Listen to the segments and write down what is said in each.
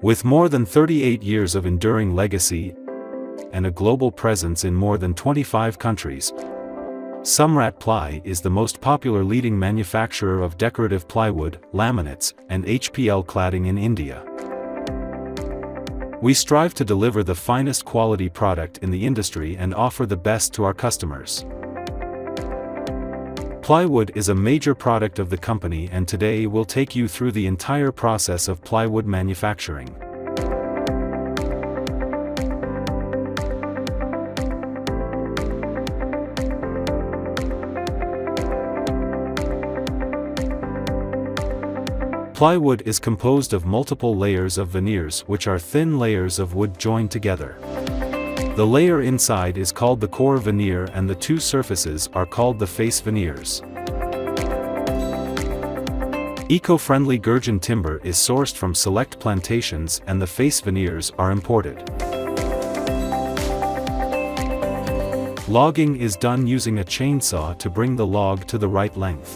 With more than 38 years of enduring legacy and a global presence in more than 25 countries, Samrat Ply is the most popular leading manufacturer of decorative plywood, laminates, and HPL cladding in India. We strive to deliver the finest quality product in the industry and offer the best to our customers. Plywood is a major product of the company, and today we'll take you through the entire process of plywood manufacturing. Plywood is composed of multiple layers of veneers, which are thin layers of wood joined together. The layer inside is called the core veneer, and the two surfaces are called the face veneers. Eco-friendly Gurjan timber is sourced from select plantations, and the face veneers are imported. Logging is done using a chainsaw to bring the log to the right length.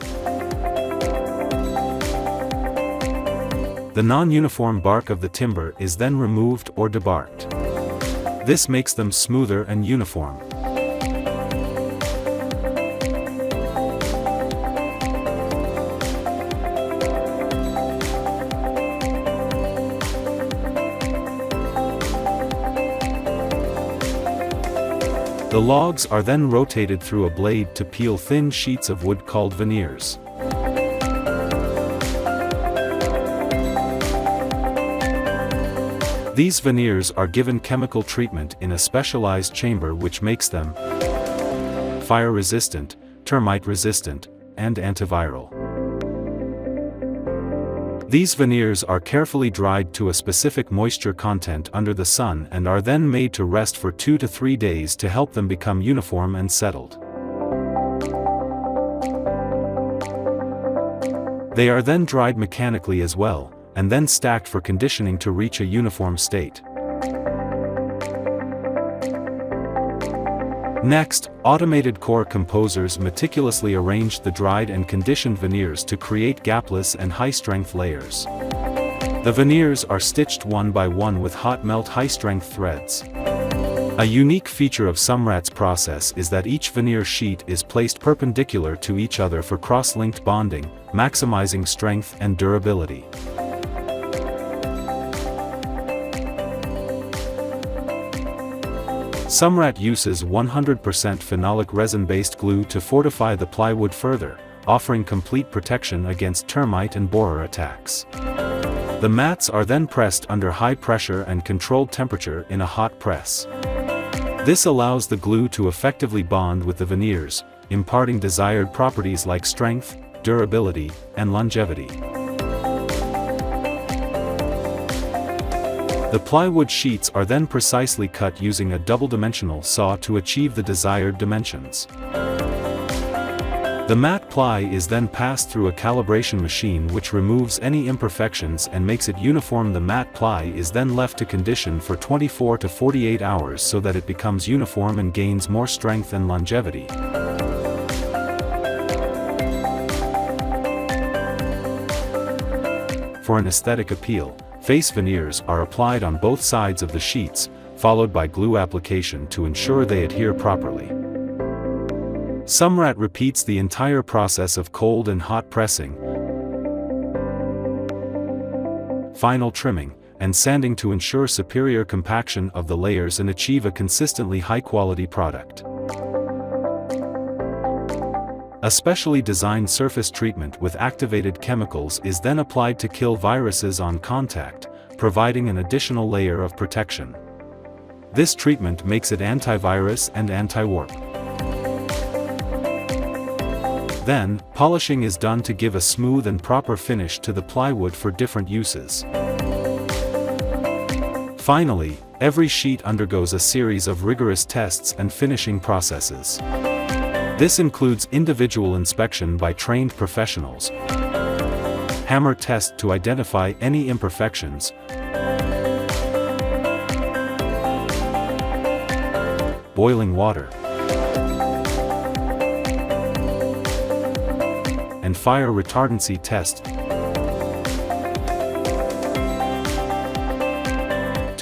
The non-uniform bark of the timber is then removed or debarked. This makes them smoother and uniform. The logs are then rotated through a blade to peel thin sheets of wood called veneers. These veneers are given chemical treatment in a specialized chamber which makes them fire-resistant, termite-resistant, and antiviral. These veneers are carefully dried to a specific moisture content under the sun and are then made to rest for 2 to 3 days to help them become uniform and settled. They are then dried mechanically as well, and then stacked for conditioning to reach a uniform state. Next, automated core composers meticulously arrange the dried and conditioned veneers to create gapless and high-strength layers. The veneers are stitched one by one with hot melt high-strength threads. A unique feature of Samrat's process is that each veneer sheet is placed perpendicular to each other for cross-linked bonding, maximizing strength and durability. Samrat uses 100% phenolic resin-based glue to fortify the plywood further, offering complete protection against termite and borer attacks. The mats are then pressed under high pressure and controlled temperature in a hot press. This allows the glue to effectively bond with the veneers, imparting desired properties like strength, durability, and longevity. The plywood sheets are then precisely cut using a double-dimensional saw to achieve the desired dimensions. The mat ply is then passed through a calibration machine which removes any imperfections and makes it uniform. The mat ply is then left to condition for 24 to 48 hours so that it becomes uniform and gains more strength and longevity. For an aesthetic appeal, face veneers are applied on both sides of the sheets, followed by glue application to ensure they adhere properly. Samrat repeats the entire process of cold and hot pressing, final trimming, and sanding to ensure superior compaction of the layers and achieve a consistently high-quality product. A specially designed surface treatment with activated chemicals is then applied to kill viruses on contact, providing an additional layer of protection. This treatment makes it antivirus and anti-warp. Then, polishing is done to give a smooth and proper finish to the plywood for different uses. Finally, every sheet undergoes a series of rigorous tests and finishing processes. This includes individual inspection by trained professionals, hammer test to identify any imperfections, boiling water, and fire retardancy test.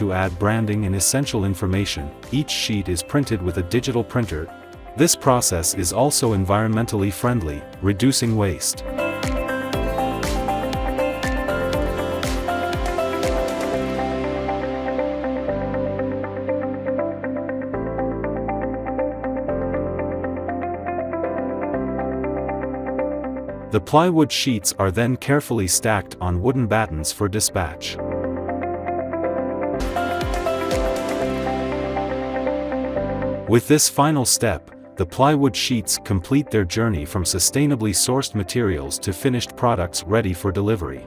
to add branding and essential information, each sheet is printed with a digital printer. This process is also environmentally friendly, reducing waste. The plywood sheets are then carefully stacked on wooden battens for dispatch. With this final step, the plywood sheets complete their journey from sustainably sourced materials to finished products ready for delivery.